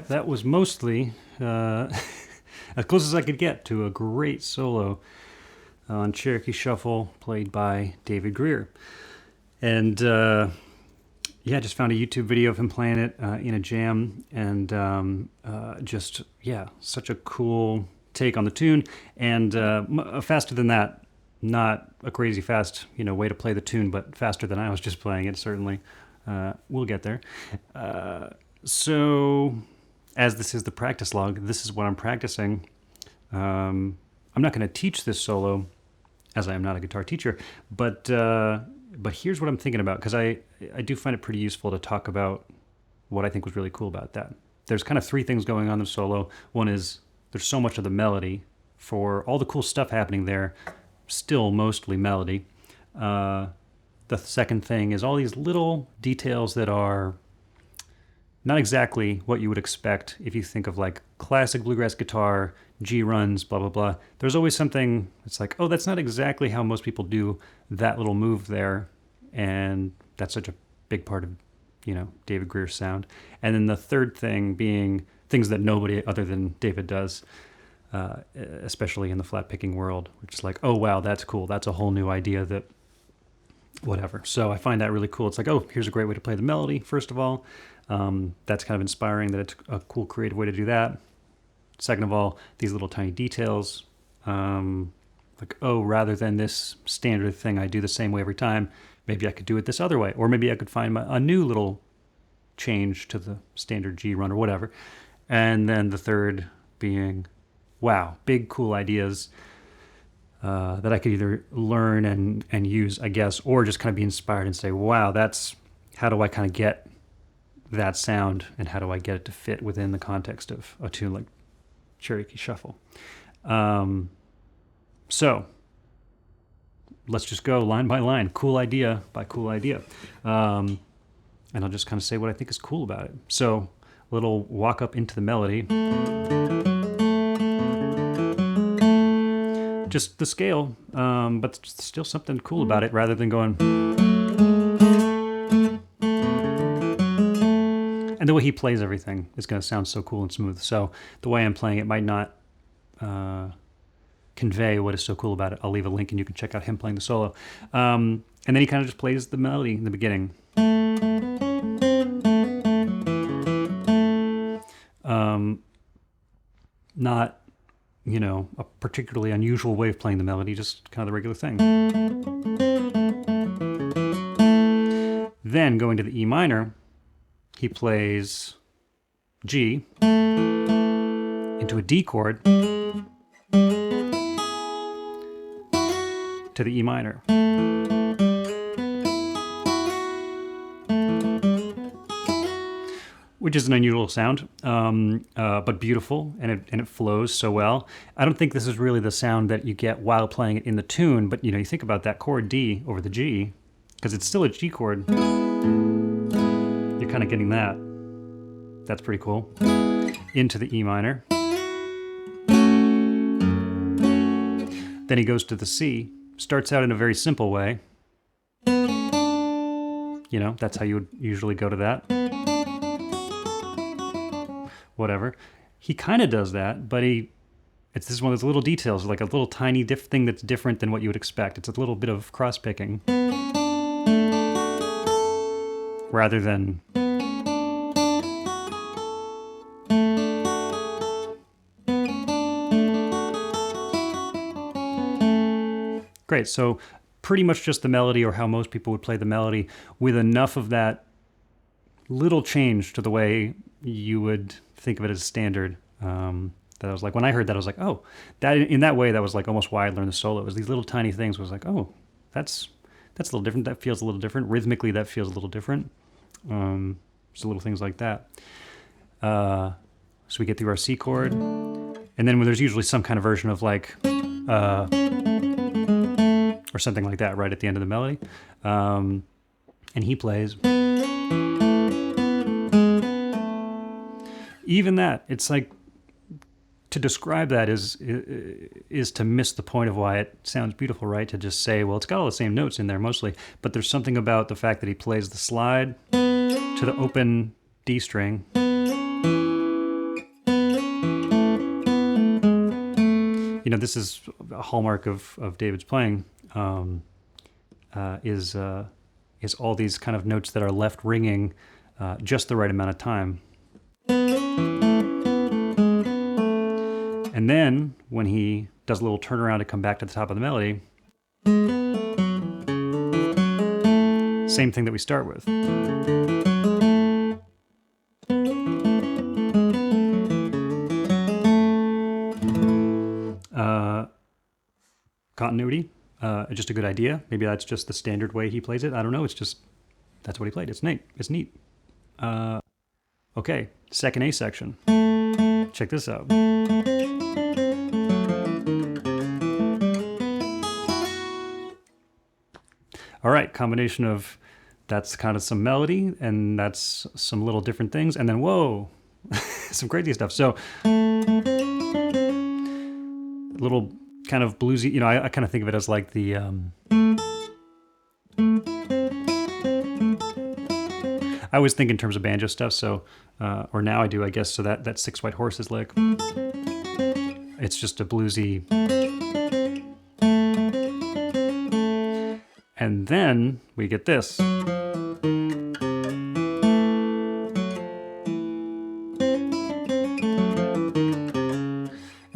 That was mostly as close as I could get to a great solo on Cherokee Shuffle played by David Grier. And yeah, I just found a YouTube video of him playing it in a jam, and just, yeah, such a cool take on the tune, and faster than that. Not a crazy fast, way to play the tune, but faster than I was just playing it, certainly. We'll get there. So, as this is the practice log, this is what I'm practicing. I'm not going to teach this solo, as I am not a guitar teacher, but here's what I'm thinking about, because I do find it pretty useful to talk about what I think was really cool about that. There's kind of three things going on in the solo. One is there's so much of the melody. For all the cool stuff happening there, still mostly melody. The second thing is all these little details that are not exactly what you would expect if you think of like classic bluegrass guitar, G runs, blah, blah, blah. There's always something that's like, oh, that's not exactly how most people do that little move there. And that's such a big part of, David Grier's sound. And then the third thing being things that nobody other than David does, especially in the flat picking world, which is like, oh, wow, that's cool. That's a whole new idea that whatever. So I find that really cool. It's like, oh, here's a great way to play the melody, first of all. That's kind of inspiring that it's a cool, creative way to do that. Second of all, these little tiny details, like, oh, rather than this standard thing I do the same way every time, maybe I could do it this other way. Or maybe I could find a new little change to the standard G run or whatever. And then the third being, wow, big, cool ideas that I could either learn and use, I guess, or just kind of be inspired and say, wow, how do I kind of get that sound, and how do I get it to fit within the context of a tune like Cherokee Shuffle? So let's just go line by line, cool idea by cool idea. And I'll just kind of say what I think is cool about it. So a little walk up into the melody. Just the scale, but still something cool about it rather than going... And the way he plays everything is going to sound so cool and smooth. So the way I'm playing it might not convey what is so cool about it. I'll leave a link and you can check out him playing the solo. And then he kind of just plays the melody in the beginning. Not, a particularly unusual way of playing the melody, just kind of the regular thing. Then going to the E minor, he plays G into a D chord to the E minor. Which is an unusual sound, but beautiful, and it flows so well. I don't think this is really the sound that you get while playing it in the tune, but you think about that chord D over the G, because it's still a G chord. You're kind of getting that. That's pretty cool. Into the E minor. Then he goes to the C. Starts out in a very simple way. That's how you would usually go to that. Whatever. He kind of does that, but it's just one of those little details, like a little tiny thing that's different than what you would expect. It's a little bit of cross-picking. Rather than... Great, so pretty much just the melody, or how most people would play the melody, with enough of that little change to the way you would think of it as standard. That I was like, when I heard that, I was like, oh, that in that way, that was like almost why I learned the solo. It was these little tiny things. I was like, oh, that's a little different. That feels a little different. Rhythmically, that feels a little different. Just little things like that. So we get through our C chord, and then there's usually some kind of version of like, or something like that right at the end of the melody. And he plays. Even that, it's like, to describe that is to miss the point of why it sounds beautiful, right? To just say, well, it's got all the same notes in there mostly, but there's something about the fact that he plays the slide to the open D string. You know, this is a hallmark of David's playing, is all these kind of notes that are left ringing just the right amount of time. And then when he does a little turnaround to come back to the top of the melody, same thing that we start with. Continuity, just a good idea. Maybe that's just the standard way he plays it. I don't know. It's just, that's what he played. It's neat. It's neat. Okay, second A section. Check this out. All right, combination of that's kind of some melody and that's some little different things, and then whoa, some crazy stuff. So little kind of bluesy, you know, I kind of think of it as like the I always think in terms of banjo stuff, so or now I do, I guess. So that Six White Horses lick, it's just a bluesy. And then we get this. And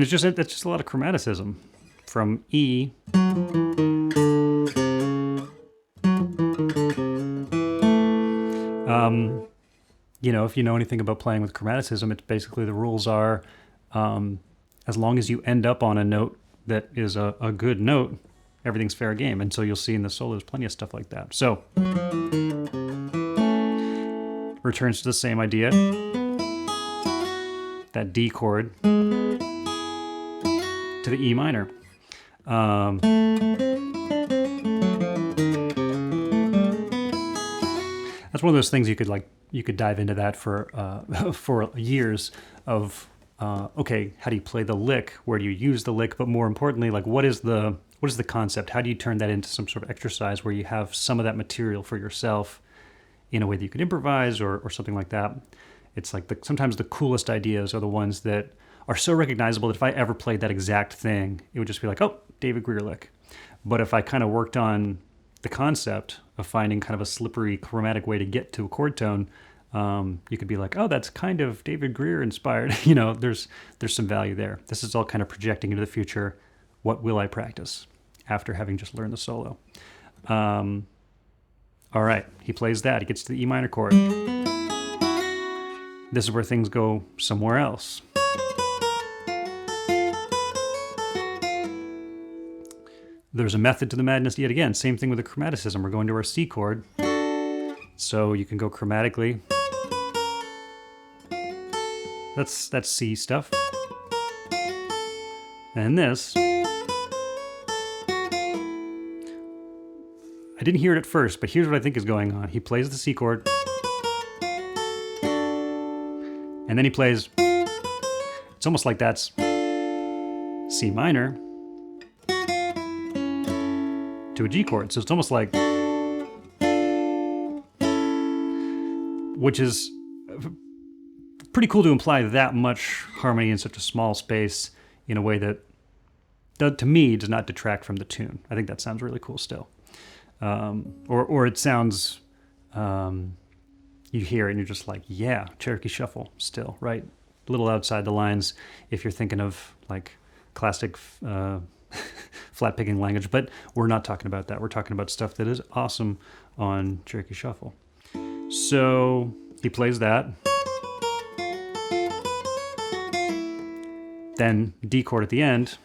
it's just a lot of chromaticism from E. You know, if you know anything about playing with chromaticism, it's basically the rules are, as long as you end up on a note that is a good note, everything's fair game. And so you'll see in the solo, there's plenty of stuff like that. So, returns to the same idea. That D chord to the E minor. That's one of those things you could dive into that for years of, okay, how do you play the lick? Where do you use the lick? But more importantly, like what is the concept? How do you turn that into some sort of exercise where you have some of that material for yourself in a way that you could improvise or something like that? It's like sometimes the coolest ideas are the ones that are so recognizable that if I ever played that exact thing, it would just be like, oh, David Grier lick. But if I kind of worked on the concept of finding kind of a slippery chromatic way to get to a chord tone, you could be like, oh, that's kind of David Grier inspired. You know, there's some value there. This is all kind of projecting into the future. What will I practice after having just learned the solo? All right, he plays that. He gets to the E minor chord. This is where things go somewhere else. There's a method to the madness yet again. Same thing with the chromaticism. We're going to our C chord. So you can go chromatically. That's C stuff. And this, I didn't hear it at first, but here's what I think is going on. He plays the C chord. And then he plays, it's almost like that's C minor to a G chord. So it's almost like, which is pretty cool to imply that much harmony in such a small space in a way that, to me, does not detract from the tune. I think that sounds really cool still. Or it sounds, you hear it and you're just like, yeah, Cherokee Shuffle still, right? A little outside the lines if you're thinking of like classic flat picking language, but we're not talking about that. We're talking about stuff that is awesome on Cherokee Shuffle. So he plays that. Then D chord at the end.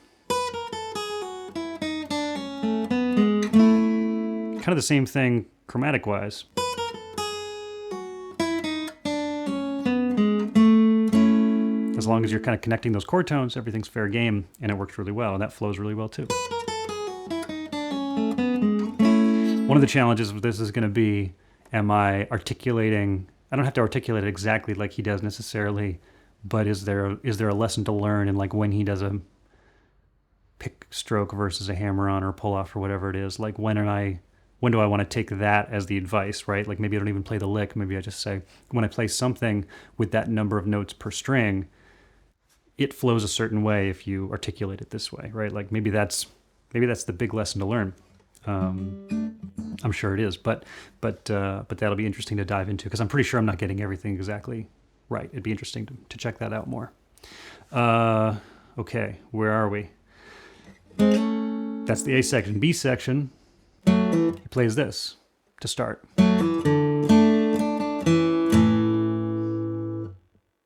Kind of the same thing chromatic wise. as long as you're kind of connecting those chord tones, everything's fair game, and it works really well, and that flows really well too. One of the challenges with this is going to be, am I articulating? I don't have to articulate it exactly like he does necessarily, but is there a lesson to learn in like when he does a pick stroke versus a hammer on or a pull off or whatever it is? Like when do I want to take that as the advice, right? Like maybe I don't even play the lick. Maybe I just say, when I play something with that number of notes per string, it flows a certain way if you articulate it this way, right? Like maybe that's the big lesson to learn. I'm sure it is, but that'll be interesting to dive into because I'm pretty sure I'm not getting everything exactly right. It'd be interesting to check that out more. Okay, where are we? That's the A section. B section, he plays this to start.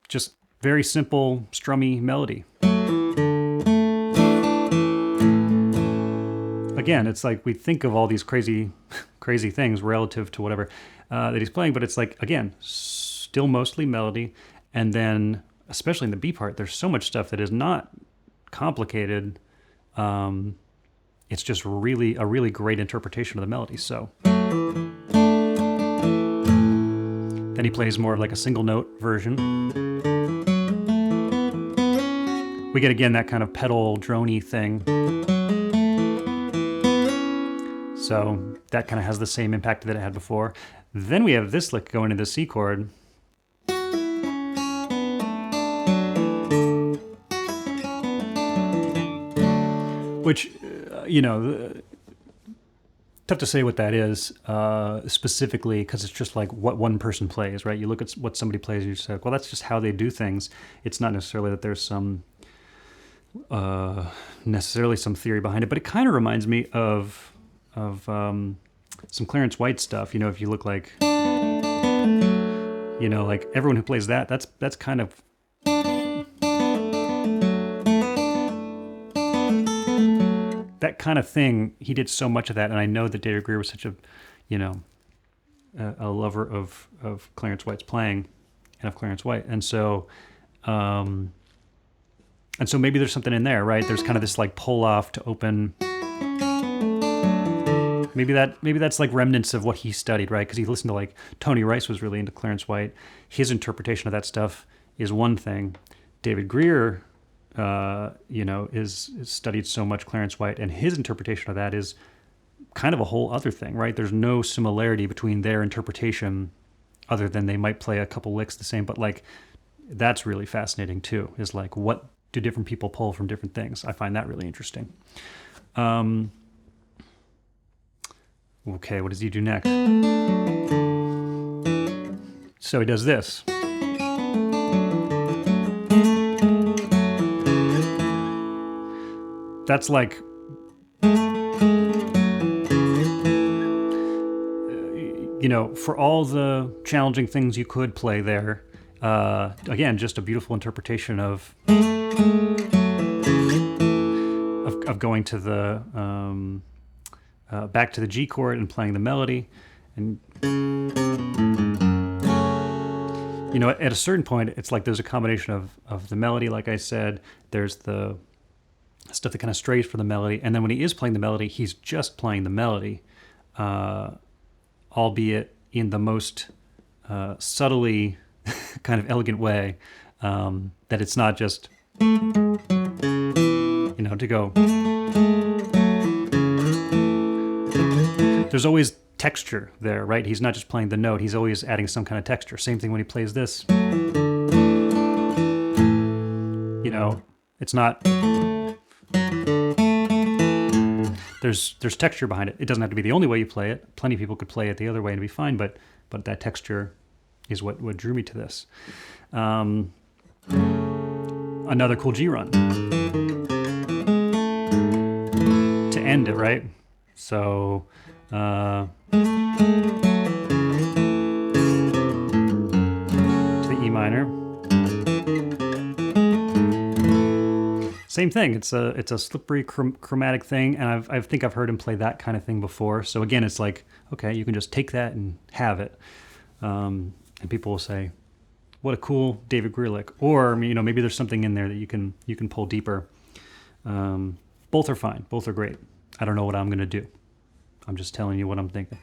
Just very simple, strummy melody. Again, it's like we think of all these crazy things relative to whatever that he's playing, but it's like, again, still mostly melody. And then, especially in the B part, there's so much stuff that is not complicated. It's just a really great interpretation of the melody. So then he plays more of like a single note version. We get, again, that kind of pedal droney thing. So that kind of has the same impact that it had before. Then we have this lick going into the C chord. Which, tough to say what that is specifically, because it's just like what one person plays, right? You look at what somebody plays and you say, well, that's just how they do things. It's not necessarily that there's necessarily some theory behind it, but it kind of reminds me of some Clarence White stuff. If you look like, like everyone who plays that's kind of that kind of thing. He did so much of that, and I know that David Grier was such a lover of Clarence White's playing and of Clarence White, and so maybe there's something in there, right? There's kind of this like pull off to open. Maybe that's like remnants of what he studied, right? Because he listened to like Tony Rice was really into Clarence White. His interpretation of that stuff is one thing. David Grier, is studied so much Clarence White, and his interpretation of that is kind of a whole other thing, right? There's no similarity between their interpretation, other than they might play a couple licks the same. But like, that's really fascinating too. Is like, what do different people pull from different things? I find that really interesting. Okay, what does he do next? So he does this. That's like, for all the challenging things you could play there, again, just a beautiful interpretation of going to the back to the G chord and playing the melody. And at a certain point, it's like there's a combination of the melody, like I said, there's the stuff that kind of strays for the melody, and then when he is playing the melody, he's just playing the melody, albeit in the most subtly kind of elegant way, that it's not just to go. There's always texture there, right? He's not just playing the note, he's always adding some kind of texture. Same thing when he plays this. It's not... There's texture behind it. It doesn't have to be the only way you play it. Plenty of people could play it the other way and be fine, but that texture is what drew me to this. Another cool G run. To end it, right? So... to the E minor. Same thing. It's a slippery chromatic thing, and I think I've heard him play that kind of thing before. So again, it's like, okay, you can just take that and have it. And people will say, what a cool David Grier lick. Or maybe there's something in there that you can pull deeper. Both are fine. Both are great. I don't know what I'm gonna do. I'm just telling you what I'm thinking.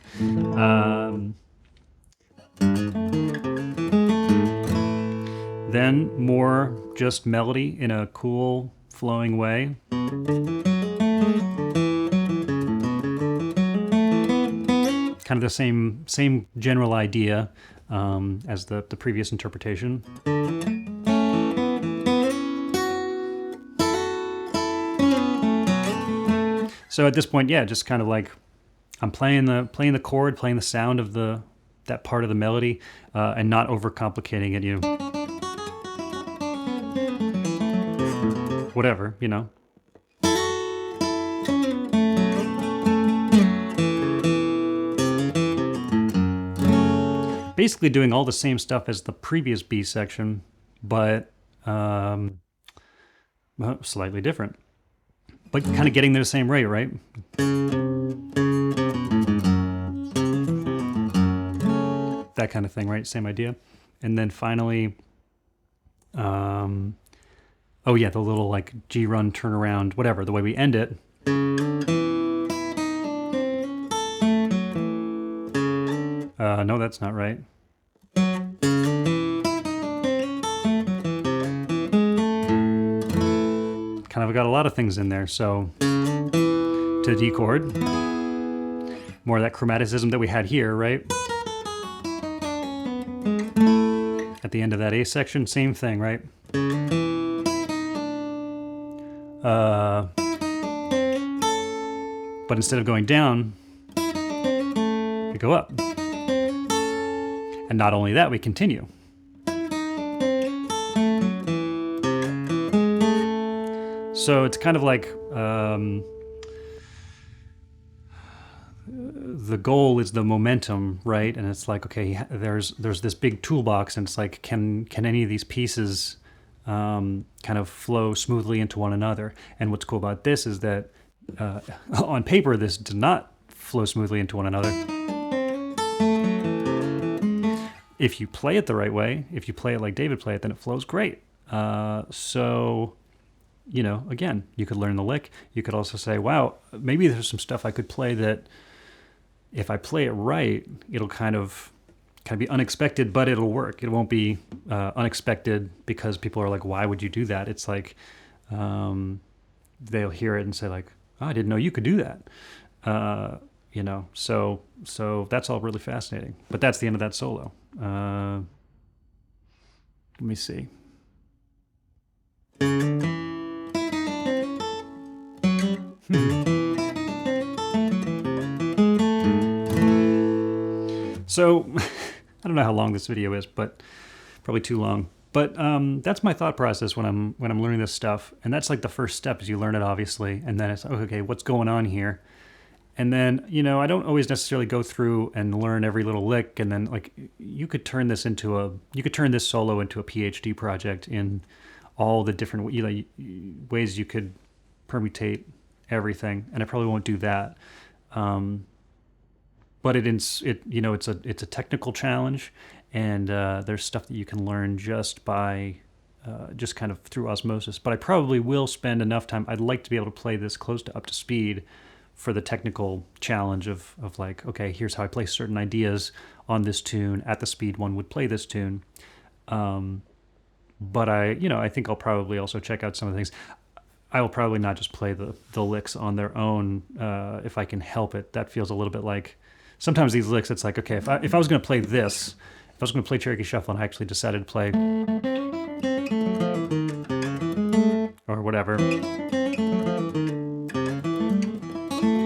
Then more just melody in a cool, flowing way. Kind of the same general idea as the previous interpretation. So at this point, yeah, just kind of like I'm playing the chord, playing the sound of that part of the melody, and not overcomplicating it. Whatever, Basically doing all the same stuff as the previous B section, but slightly different. But kind of getting the same rate, right? That kind of thing, right? Same idea. And then finally, the little like G run turnaround, whatever, the way we end it. No, that's not right. Kind of got a lot of things in there. So to D chord, more of that chromaticism that we had here, right? At the end of that A section, same thing, right? But instead of going down, we go up. And not only that, we continue. So it's kind of like the goal is the momentum, right? And it's like, okay, there's this big toolbox, and it's like, can any of these pieces kind of flow smoothly into one another? And what's cool about this is that on paper, this does not flow smoothly into one another. If you play it the right way, if you play it like David played it, then it flows great. So, again, you could learn the lick. You could also say, wow, maybe there's some stuff I could play that if I play it right, it'll kind of be unexpected, but it'll work. It won't be unexpected because people are like, why would you do that? It's like they'll hear it and say like, oh, I didn't know you could do that. So that's all really fascinating. But that's the end of that solo. Let me see. So I don't know how long this video is, but probably too long. But that's my thought process when I'm learning this stuff, and that's like the first step is you learn it, obviously, and then it's okay, what's going on here? And then I don't always necessarily go through and learn every little lick, and then like you could turn this solo into a PhD project in all the different ways you could permutate everything, and I probably won't do that. But it's a technical challenge, and there's stuff that you can learn just by just kind of through osmosis. But I probably will spend enough time. I'd like to be able to play this close to up to speed for the technical challenge of like, okay, here's how I play certain ideas on this tune at the speed one would play this tune. But I think I'll probably also check out some of the things. I will probably not just play the licks on their own if I can help it. That feels a little bit like sometimes these licks. It's like, okay, if I was going to play this, if I was going to play Cherokee Shuffle and I actually decided to play or whatever.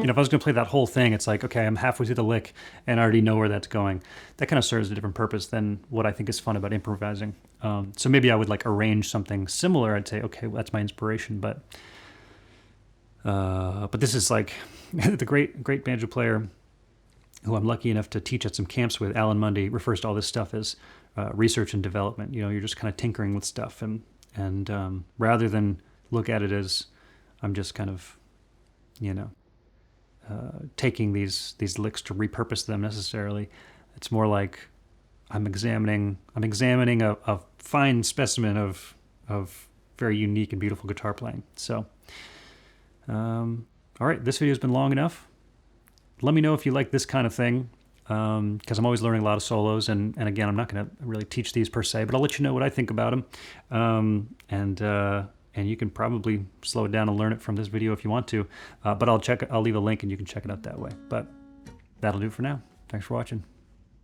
If I was going to play that whole thing, it's like, okay, I'm halfway through the lick and I already know where that's going. That kind of serves a different purpose than what I think is fun about improvising. So maybe I would like arrange something similar. I'd say, okay, well, that's my inspiration. But this is like the great banjo player who I'm lucky enough to teach at some camps with, Alan Mundy, refers to all this stuff as research and development. You're just kind of tinkering with stuff, and rather than look at it as I'm just kind of, taking these licks to repurpose them necessarily. It's more like I'm examining a fine specimen of very unique and beautiful guitar playing. So, all right, this video has been long enough. Let me know if you like this kind of thing, because I'm always learning a lot of solos, and again, I'm not going to really teach these per se, but I'll let you know what I think about them, and you can probably slow it down and learn it from this video if you want to, but I'll leave a link and you can check it out that way. But that'll do for now. Thanks for watching.